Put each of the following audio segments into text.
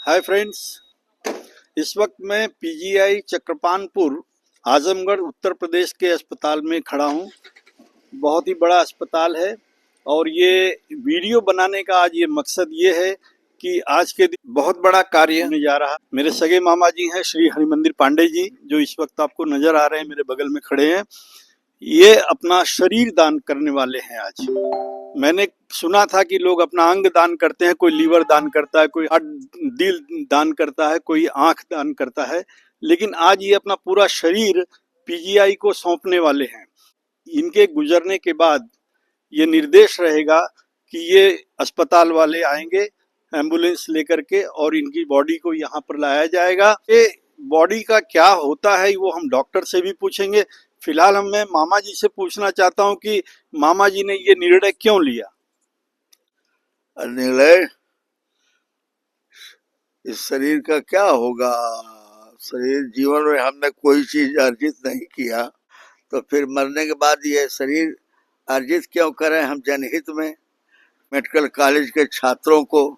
Hi friends, इस वक्त मैं पीजीआई चक्रपानपुर आजमगढ़ उत्तर प्रदेश के अस्पताल में खड़ा हूँ। बहुत ही बड़ा अस्पताल है और ये वीडियो बनाने का आज ये मकसद ये है कि आज के दिन बहुत बड़ा कार्य होने जा रहा है। मेरे सगे मामा जी हैं श्री हरिमंदिर पांडे जी, जो इस वक्त आपको नजर आ रहे हैं, मेरे बगल में खड़े हैं। ये अपना शरीर दान करने वाले हैं। आज मैंने सुना था कि लोग अपना अंग दान करते हैं, कोई लीवर दान करता है, कोई दिल दान करता है, कोई आंख दान करता है, लेकिन आज ये अपना पूरा शरीर पीजीआई को सौंपने वाले हैं। इनके गुजरने के बाद ये निर्देश रहेगा कि ये अस्पताल वाले आएंगे एम्बुलेंस लेकर के और इनकी बॉडी को यहाँ पर लाया जाएगा। ये बॉडी का क्या होता है वो हम डॉक्टर से भी पूछेंगे। फिलहाल मैं मामा जी से पूछना चाहता हूँ कि मामा जी ने ये निर्णय क्यों लिया। निर्णय इस शरीर का क्या होगा। शरीर जीवन में हमने कोई चीज अर्जित नहीं किया, तो फिर मरने के बाद ये शरीर अर्जित क्यों करें। हम जनहित में मेडिकल कॉलेज के छात्रों को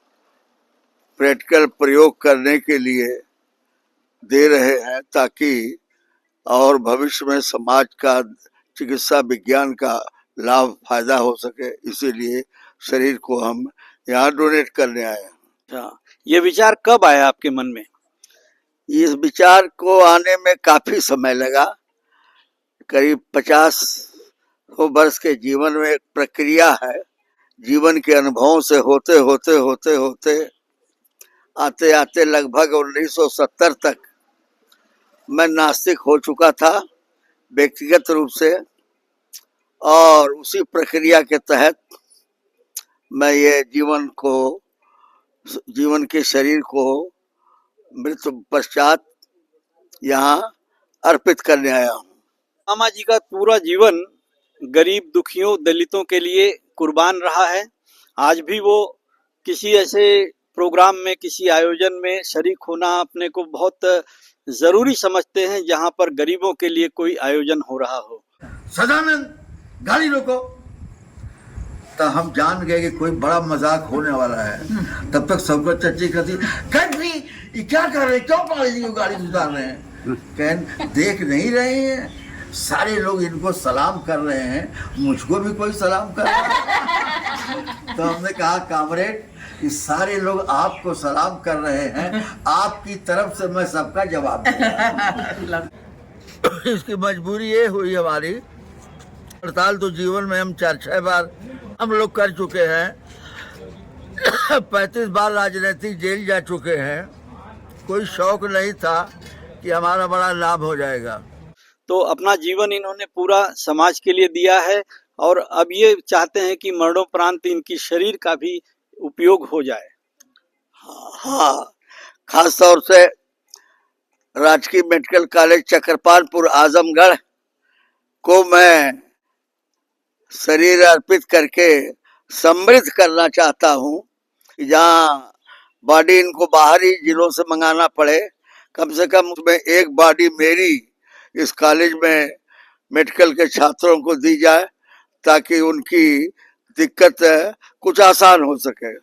प्रैक्टिकल प्रयोग करने के लिए दे रहे हैं, ताकि और भविष्य में समाज का चिकित्सा विज्ञान का लाभ फायदा हो सके। इसीलिए शरीर को हम यहाँ डोनेट करने आए हैं। अच्छा, ये विचार कब आया आपके मन में? इस विचार को आने में काफी समय लगा। करीब 50 वर्ष के जीवन में एक प्रक्रिया है। जीवन के अनुभवों से होते होते होते होते आते आते लगभग 1970 तक मैं नास्तिक हो चुका था व्यक्तिगत रूप से, और उसी प्रक्रिया के तहत मैं ये जीवन के शरीर को मृत्यु पश्चात यहाँ अर्पित करने आया हूँ। मामा जी का पूरा जीवन गरीब दुखियों दलितों के लिए कुर्बान रहा है। आज भी वो किसी ऐसे प्रोग्राम में, किसी आयोजन में शरीक होना अपने को बहुत जरूरी समझते हैं जहां पर गरीबों के लिए कोई आयोजन हो रहा हो। सदानंद गाड़ी रोको, तो हम जान गए कि कोई बड़ा मजाक होने वाला है। तब तक सबको चर्चा करती ये क्या कर रहे हैं, क्यों पाली को गाड़ी उतार रहे हैं। कहन देख नहीं रहे हैं, सारे लोग इनको सलाम कर रहे हैं, मुझको भी कोई सलाम कर रहा है। तो हमने कहा कामरेड, ये सारे लोग आपको सलाम कर रहे हैं, आपकी तरफ से मैं सबका जवाब दूंगा। इसकी मजबूरी ये हुई हमारी, हड़ताल तो जीवन में हम 4-6 बार हम लोग कर चुके हैं, 35 बार राजनीतिक जेल जा चुके हैं। कोई शौक नहीं था कि हमारा बड़ा लाभ हो जाएगा। तो अपना जीवन इन्होंने पूरा समाज के लिए दिया है और अब ये चाहते हैं कि मरणोपरांत इनकी शरीर का भी उपयोग हो जाए। हाँ, खास तौर से राजकीय मेडिकल कॉलेज चक्रपानपुर आजमगढ़ को मैं शरीर अर्पित करके समृद्ध करना चाहता हूँ, जहाँ बॉडी इनको बाहरी जिलों से मंगाना पड़े, कम से कम उसमें एक बॉडी मेरी इस कॉलेज में मेडिकल के छात्रों को दी जाए, ताकि उनकी दिक्कत कुछ आसान हो सके।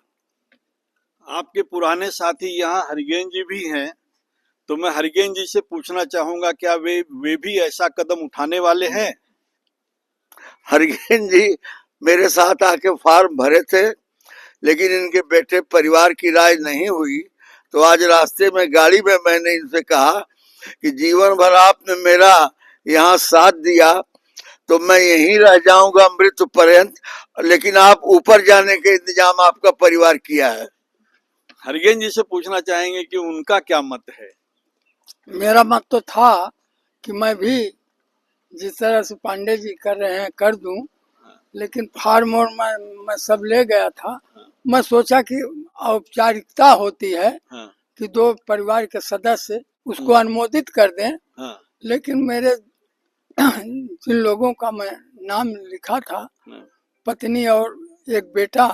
आपके पुराने साथी यहाँ हरिगेन जी भी हैं, तो मैं हरिगेन जी से पूछना चाहूंगा, क्या वे भी ऐसा कदम उठाने वाले हैं? हरिगेन जी मेरे साथ आके फॉर्म भरे थे, लेकिन इनके बेटे परिवार की राय नहीं हुई, तो आज रास्ते में गाड़ी में मैंने इनसे कहा कि जीवन भर आपने मेरा यहाँ साथ दिया, तो मैं यहीं रह जाऊंगा मृत्यु पर्यंत, लेकिन आप ऊपर जाने के इंतजाम आपका परिवार किया है। हरिगेन जी से पूछना चाहेंगे कि उनका क्या मत है। मेरा मत तो था कि मैं भी जिस तरह से पांडे जी कर रहे हैं कर दूं, लेकिन फार्म और मैं सब ले गया था। मैं सोचा कि औपचारिकता होती है कि 2 परिवार के सदस्य उसको अनुमोदित कर दें, लेकिन मेरे जिन लोगों का मैं नाम लिखा था, पत्नी और एक बेटा,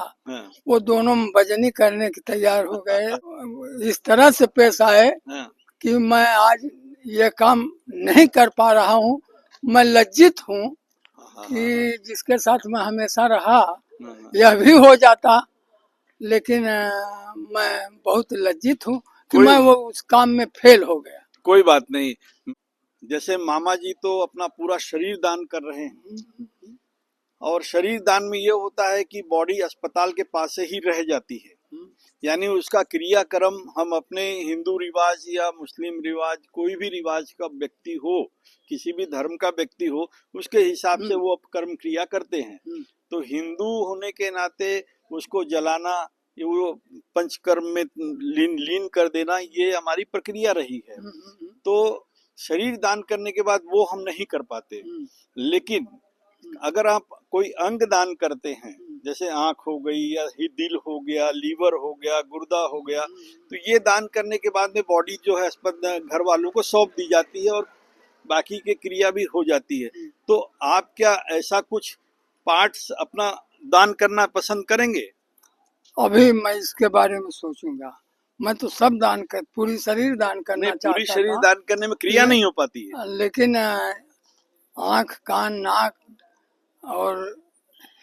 वो दोनों बजनी करने की तैयार हो गए। इस तरह से पेश आए कि मैं आज ये काम नहीं कर पा रहा हूँ। मैं लज्जित हूँ कि जिसके साथ मैं हमेशा रहा यह भी हो जाता, लेकिन मैं बहुत लज्जित हूँ कि कोई- मैं वो उस काम में फेल हो गया। कोई बात नहीं। जैसे मामा जी तो अपना पूरा शरीर दान कर रहे हैं, और शरीर दान में ये होता है कि बॉडी अस्पताल के पास से ही रह जाती है, यानी उसका क्रियाक्रम हम अपने हिंदू रिवाज या मुस्लिम रिवाज, कोई भी रिवाज का व्यक्ति हो, किसी भी धर्म का व्यक्ति हो, उसके हिसाब से वो कर्म क्रिया करते हैं। तो हिंदू होने के नाते उसको जलाना, वो पंचकर्म में लीन कर देना, ये हमारी प्रक्रिया रही है। तो शरीर दान करने के बाद वो हम नहीं कर पाते, लेकिन अगर आप कोई अंग दान करते हैं, जैसे आंख हो गई या दिल हो गया, लीवर हो गया, गुर्दा हो गया, तो ये दान करने के बाद में बॉडी जो है अस्पताल घर वालों को सौंप दी जाती है और बाकी की क्रिया भी हो जाती है। तो आप क्या ऐसा कुछ पार्ट्स अपना दान करना पसंद करेंगे? अभी मैं इसके बारे में सोचूंगा। मैं तो सब दान कर, पूरी शरीर दान करना नहीं, पूरी चाहता शरीर था, दान करने में क्रिया नहीं हो पाती है। लेकिन आँख, कान, नाक और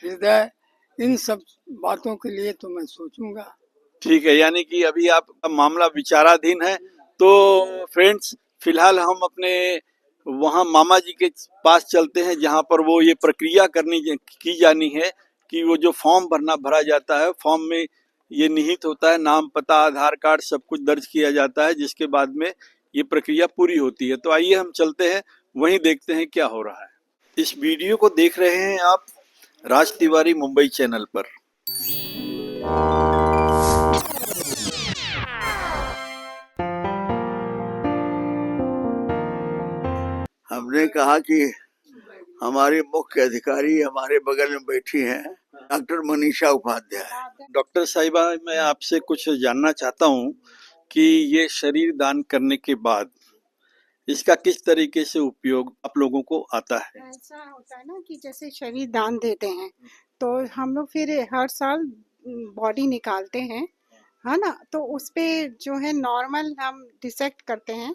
हृदय, इन सब बातों के लिए तो मैं सोचूंगा। ठीक है, यानी कि अभी आपका मामला विचाराधीन है। तो फ्रेंड्स, फिलहाल हम अपने वहाँ मामा जी के पास चलते हैं, जहाँ पर वो ये प्रक्रिया की जानी है कि वो जो फॉर्म भरा जाता है, फॉर्म में ये निहित होता है, नाम, पता, आधार कार्ड सब कुछ दर्ज किया जाता है, जिसके बाद में ये प्रक्रिया पूरी होती है। तो आइए हम चलते हैं, वहीं देखते हैं क्या हो रहा है। इस वीडियो को देख रहे हैं आप राज तिवारी मुंबई चैनल पर। हमने कहा कि हमारी मुख्य अधिकारी हमारे बगल में बैठी हैं, डॉक्टर मनीषा उपाध्याय। डॉक्टर साहिबा, मैं आपसे कुछ जानना चाहता हूँ कि ये शरीर दान करने के बाद इसका किस तरीके से उपयोग आप लोगों को आता है? ऐसा होता है ना कि जैसे शरीर दान देते हैं तो हम लोग फिर हर साल बॉडी निकालते हैं, है ना। तो उस पे जो है नॉर्मल हम डिसेक्ट करते हैं,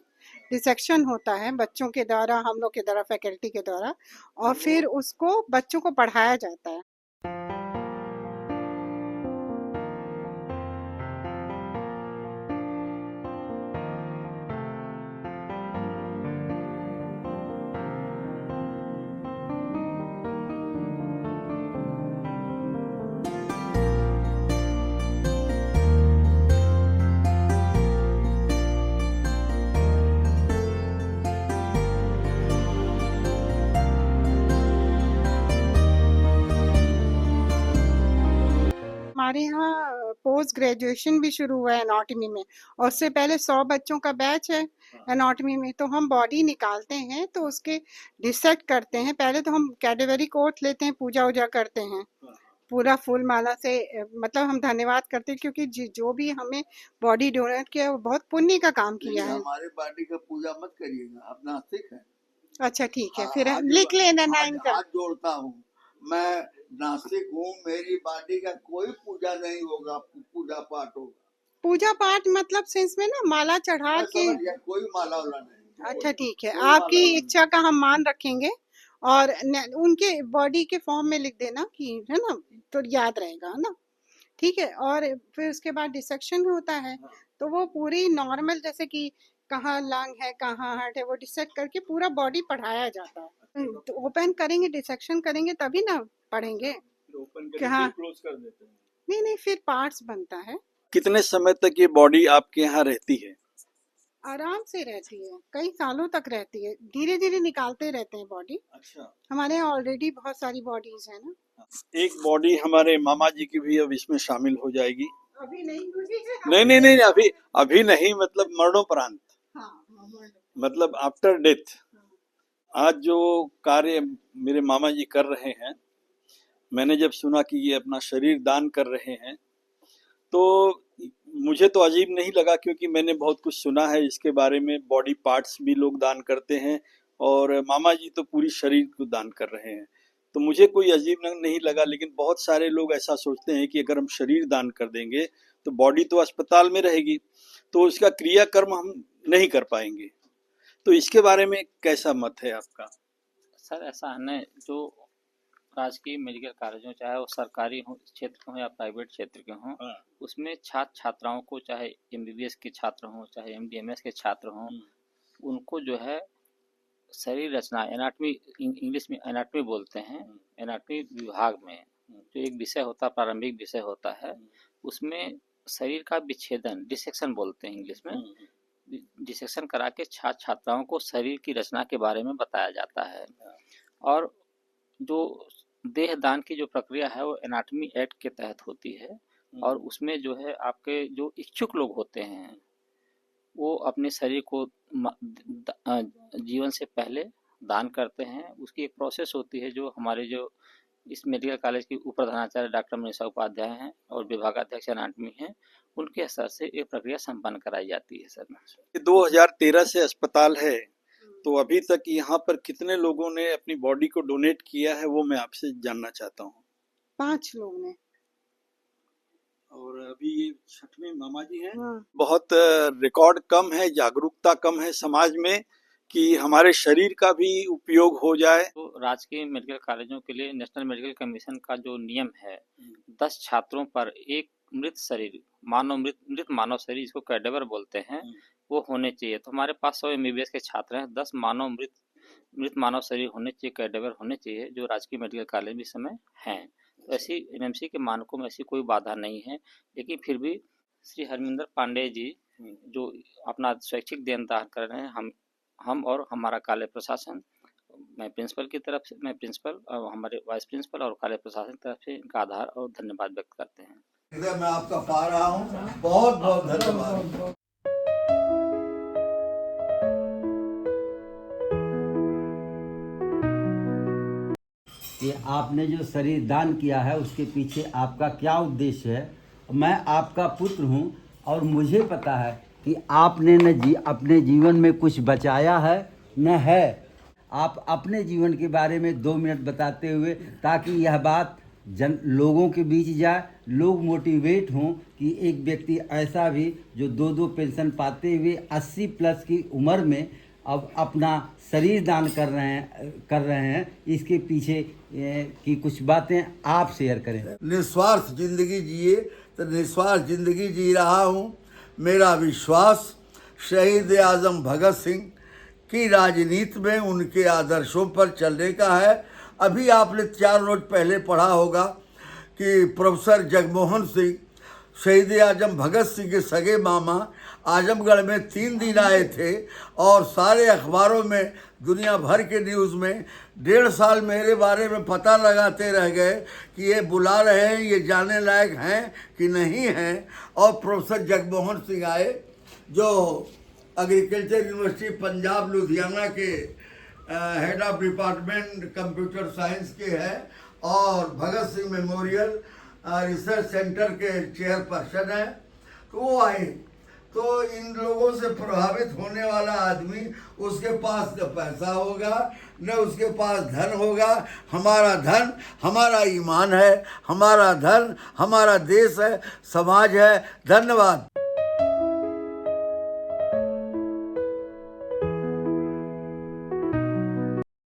डिसेक्शन होता है बच्चों के द्वारा, हम लोग के द्वारा, फैकल्टी के द्वारा, और फिर उसको बच्चों को पढ़ाया जाता है। हमारे यहाँ पोस्ट ग्रेजुएशन भी शुरू हुआ है एनाटॉमी में, और उससे पहले 100 बच्चों का बैच है एनाटॉमी में। तो हम बॉडी निकालते हैं तो उसके डिसेक्ट करते हैं। पहले तो हम कैडेवरी कोर्स लेते हैं, पूजा वूजा करते हैं पूरा फूल माला से, मतलब हम धन्यवाद करते हैं क्योंकि जो भी हमें बॉडी डोनेट किया है वो बहुत पुण्य का काम किया है। हमारे बॉडी का पूजा मत करिएगा, आप नास्तिक हैं। अच्छा ठीक है, फिर लिख लेना नाम का। हाथ जोड़ता हूँ, मैं नास्तिक हूँ, मेरी बॉडी का कोई पूजा नहीं होगा, पूजा पाठ होगा। पूजा पाठ मतलब सेंस में ना माला चढ़ा के, कोई माला वाला नहीं। अच्छा ठीक है, आपकी इच्छा का हम मान रखेंगे और उनके बॉडी के फॉर्म में लिख देना कि, है ना, तो याद रहेगा, है ना। ठीक है, और फिर उसके बाद डिसेक्शन होता है तो वो पूरी नॉर्मल, जैसे कि कहाँ लंग है, कहाँ हार्ट है, वो डिसेक्ट करके पूरा बॉडी पढ़ाया जाता है। तो ओपन करेंगे, डिसेक्शन करेंगे तभी ना पढ़ेंगे। कि हाँ, क्लोज कर देते हैं। नहीं, फिर पार्ट्स बनता है। कितने समय तक ये बॉडी आपके यहाँ रहती है? आराम से रहती है, कई सालों तक रहती है, धीरे धीरे निकालते रहते हैं बॉडी। अच्छा, हमारे यहाँ ऑलरेडी बहुत सारी बॉडीज है ना। एक बॉडी हमारे मामा जी की भी अब इसमें शामिल हो जाएगी। अभी नहीं हुई है। नहीं, अभी नहीं, मतलब मरणोपरांत, हाँ, मतलब आफ्टर डेथ। आज जो कार्य मेरे मामा जी कर रहे हैं, मैंने जब सुना कि ये अपना शरीर दान कर रहे हैं तो मुझे तो अजीब नहीं लगा, क्योंकि मैंने बहुत कुछ सुना है इसके बारे में। बॉडी पार्ट्स भी लोग दान करते हैं और मामा जी तो पूरी शरीर को दान कर रहे हैं, तो मुझे कोई अजीब नहीं लगा। लेकिन बहुत सारे लोग ऐसा सोचते हैं कि अगर हम शरीर दान कर देंगे तो बॉडी तो अस्पताल में रहेगी, तो उसका क्रियाकर्म हम नहीं कर पाएंगे। तो इसके बारे में कैसा मत है आपका? सर ऐसा है ना, जो राजकीय मेडिकल कॉलेज हो, चाहे वो सरकारी हो क्षेत्र के हों या प्राइवेट क्षेत्र के हों, हाँ। उसमें छात्र छात्राओं को, चाहे एमबीबीएस के छात्र हों चाहे एमडीएमएस के छात्र हों, उनको जो है शरीर रचना, एनाटॉमी, इंग्लिश में एनाटॉमी बोलते हैं, एनाटॉमी विभाग में जो एक विषय होता है, प्रारंभिक विषय होता है, उसमें शरीर का विच्छेदन, डिसेक्शन बोलते हैं इंग्लिश में, डिसेक्शन करा के छात्र छात्राओं को शरीर की रचना के बारे में बताया जाता है। और जो देह दान की जो प्रक्रिया है वो एनाटॉमी एक्ट के तहत होती है, और उसमें जो है आपके जो इच्छुक लोग होते हैं वो अपने शरीर को जीवन से पहले दान करते हैं। उसकी एक प्रोसेस होती है जो हमारे जो इस मेडिकल कॉलेज के उप प्रधानाचार्य डॉक्टर मनीषा उपाध्याय हैं और विभागाध्यक्ष एनाटॉमी हैं, उनके स्तर से ये प्रक्रिया संपन्न कराई जाती है। सर 2013 से अस्पताल है, तो अभी तक यहाँ पर कितने लोगों ने अपनी बॉडी को डोनेट किया है वो मैं आपसे जानना चाहता हूँ। 5 लोग ने। और अभी ये 6वें मामा जी हैं। हाँ। बहुत रिकॉर्ड कम है, जागरूकता कम है समाज में कि हमारे शरीर का भी उपयोग हो जाए। तो राजकीय मेडिकल कॉलेजों के लिए नेशनल मेडिकल कमीशन का जो नियम है, 10 छात्रों पर एक मृत शरीर, मृत मानव शरीर, इसको कैडेवर बोलते हैं, वो होने चाहिए। तो हमारे पास 100 एमबीबीएस के छात्र हैं, 10 मृत मानव शरीर होने चाहिए, कैडेवर होने चाहिए, जो राजकीय मेडिकल कॉलेज में इस समय हैं। तो ऐसी एनएमसी के मानकों में ऐसी कोई बाधा नहीं है, लेकिन फिर भी श्री हरमिंदर पांडे जी जो अपना स्वैच्छिक देनदान कर रहे हैं, हम और हमारा कॉलेज प्रशासन, मैं प्रिंसिपल की तरफ से, मैं प्रिंसिपल और हमारे वाइस प्रिंसिपल और कॉलेज प्रशासन की तरफ से इनका आभार और धन्यवाद व्यक्त करते हैं। मैं आपका पा रहा हूँ, बहुत बहुत धन्यवाद। कि आपने जो शरीर दान किया है उसके पीछे आपका क्या उद्देश्य है। मैं आपका पुत्र हूं और मुझे पता है कि आपने न अपने जीवन में कुछ बचाया है न है। आप अपने जीवन के बारे में 2 मिनट बताते हुए, ताकि यह बात लोगों के बीच जाए, लोग मोटिवेट हों कि एक व्यक्ति ऐसा भी जो 2 पेंशन पाते हुए 80 प्लस की उम्र में अब अपना शरीर दान कर रहे हैं, इसके पीछे की कुछ बातें आप शेयर करें। निस्वार्थ जिंदगी जिए, तो निस्वार्थ जिंदगी जी रहा हूँ। मेरा विश्वास शहीद आजम भगत सिंह की राजनीति में उनके आदर्शों पर चलने का है। अभी आपने 4 रोज पहले पढ़ा होगा कि प्रोफेसर जगमोहन सिंह शहीद आजम भगत सिंह के सगे मामा आजमगढ़ में 3 दिन आए थे, और सारे अखबारों में, दुनिया भर के न्यूज़ में 1.5 साल मेरे बारे में पता लगाते रह गए कि ये बुला रहे हैं, ये जाने लायक हैं कि नहीं हैं। और प्रोफेसर जगमोहन सिंह आए जो एग्रीकल्चर यूनिवर्सिटी पंजाब लुधियाना के head of department computer science के हैं, और Bhagat Singh memorial research centre के चेयरपर्सन हैं। तो वो आए, तो इन लोगों से प्रभावित होने वाला आदमी, उसके पास न पैसा होगा न उसके पास धन होगा। हमारा धन हमारा ईमान है, हमारा धन हमारा देश है, समाज है। धन्यवाद।